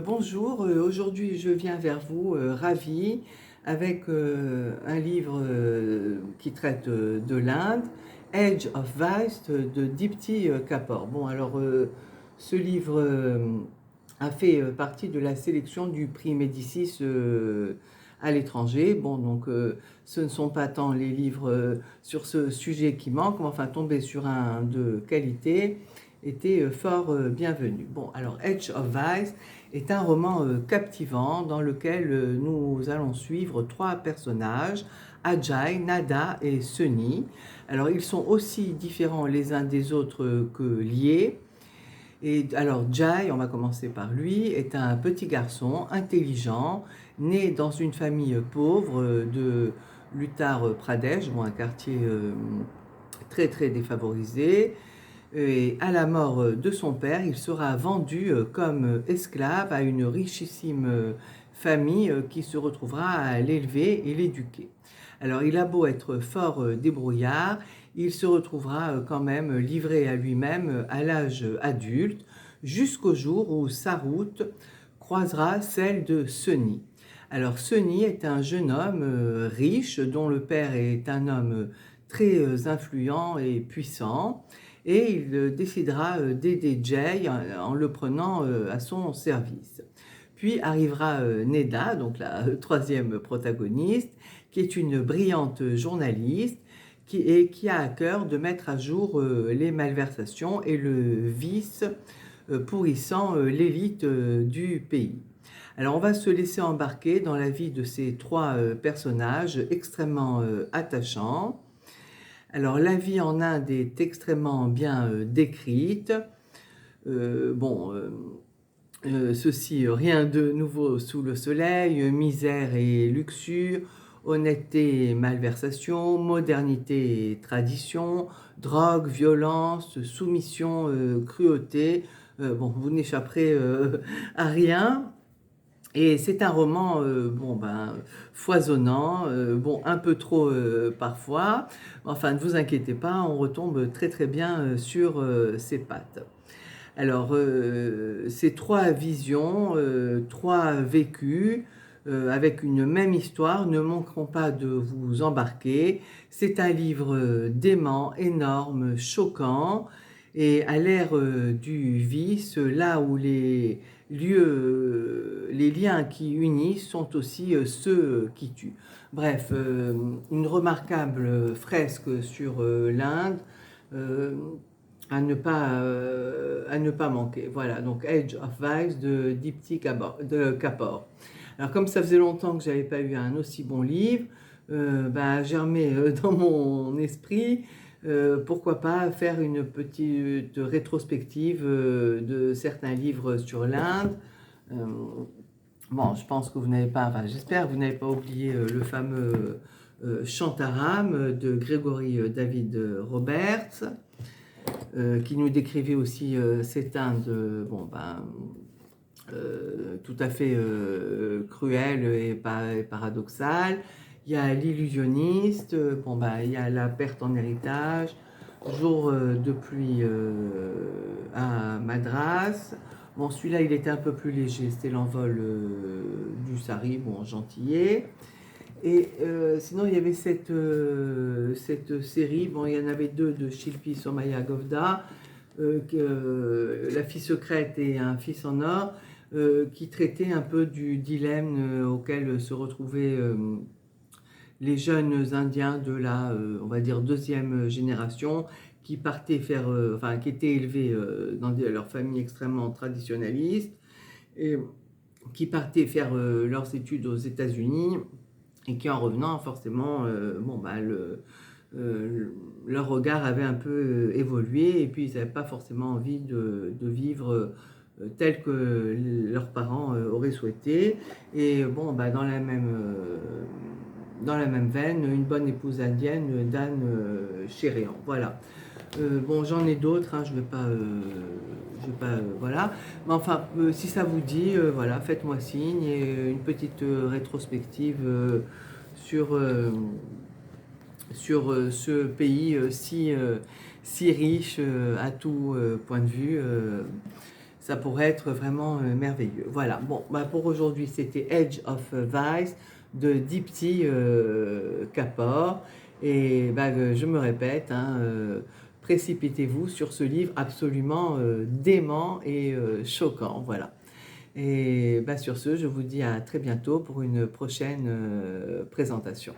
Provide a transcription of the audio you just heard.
Bonjour, aujourd'hui je viens vers vous ravie avec un livre qui traite de l'Inde, Age of Vice de Dipti Kapoor. Bon alors ce livre a fait partie de la sélection du prix Médicis à l'étranger. Bon donc ce ne sont pas tant les livres sur ce sujet qui manquent, mais enfin tomber sur un de qualité était fort bienvenu. Bon alors Edge of Vice est un roman captivant dans lequel nous allons suivre trois personnages, Ajay, Nada et Sunny. Alors ils sont aussi différents les uns des autres que liés. Et alors Jai, on va commencer par lui, est un petit garçon intelligent, né dans une famille pauvre de l'Uttar Pradesh, bon, un quartier très très défavorisé. Et à la mort de son père, il sera vendu comme esclave à une richissime famille qui se retrouvera à l'élever et l'éduquer. Alors il a beau être fort débrouillard, il se retrouvera quand même livré à lui-même à l'âge adulte, jusqu'au jour où sa route croisera celle de Sunny. Alors Sunny est un jeune homme riche dont le père est un homme très influent et puissant, et il décidera d'aider Jay en le prenant à son service. Puis arrivera Neda, donc la troisième protagoniste, qui est une brillante journaliste qui a à cœur de mettre à jour les malversations et le vice pourrissant l'élite du pays. Alors on va se laisser embarquer dans la vie de ces trois personnages extrêmement attachants. Alors la vie en Inde est extrêmement bien décrite. Ceci, rien de nouveau sous le soleil, misère et luxure, honnêteté et malversation, modernité et tradition, drogue, violence, soumission, cruauté. Vous n'échapperez à rien. Et c'est un roman foisonnant, un peu trop parfois. Enfin, ne vous inquiétez pas, on retombe très très bien sur ses pattes. Alors, ces trois visions, trois vécus, avec une même histoire, ne manqueront pas de vous embarquer. C'est un livre dément, énorme, choquant, et à l'ère du vice, là où les liens qui unissent sont aussi ceux qui tuent. Bref, une remarquable fresque sur l'Inde. Euh, à ne pas manquer. Voilà, donc Age of Vice de Dipti Kapoor. Alors comme ça faisait longtemps que j'avais pas eu un aussi bon livre, germé dans mon esprit, pourquoi pas faire une petite rétrospective de certains livres sur l'Inde. Euh, je pense que vous n'avez pas, enfin j'espère que vous n'avez pas oublié le fameux Shantaram de Gregory David Roberts. Qui nous décrivait aussi cette Inde tout à fait cruelle et paradoxale. Il y a l'illusionniste, il y a la perte en héritage, jour de pluie à Madras. Bon, celui-là, il était un peu plus léger, c'était l'envol du Sari, gentillet. Et sinon, il y avait cette série, il y en avait deux de Shilpi Somaya Govda, La fille secrète et Un fils en or, qui traitaient un peu du dilemme auquel se retrouvaient les jeunes Indiens de la, on va dire, deuxième génération, qui partaient faire, qui étaient élevés dans leur famille extrêmement traditionnaliste, et qui partaient faire leurs études aux États-Unis, et qui en revenant forcément, leur regard avait un peu évolué, et puis ils n'avaient pas forcément envie de vivre tel que leurs parents auraient souhaité. Et dans la même veine, Une bonne épouse indienne d'Anne Chéréan. Voilà. J'en ai d'autres, hein, je vais pas, voilà. Mais enfin, si ça vous dit, voilà, faites-moi signe, et une petite rétrospective sur, ce pays si riche à tout point de vue. ça pourrait être vraiment merveilleux. Voilà, bon, bah pour aujourd'hui, c'était Edge of Vice de Dipti Kapoor. Et bah, je me répète, hein, précipitez-vous sur ce livre absolument dément et choquant. Voilà. Et bah, sur ce, je vous dis à très bientôt pour une prochaine présentation.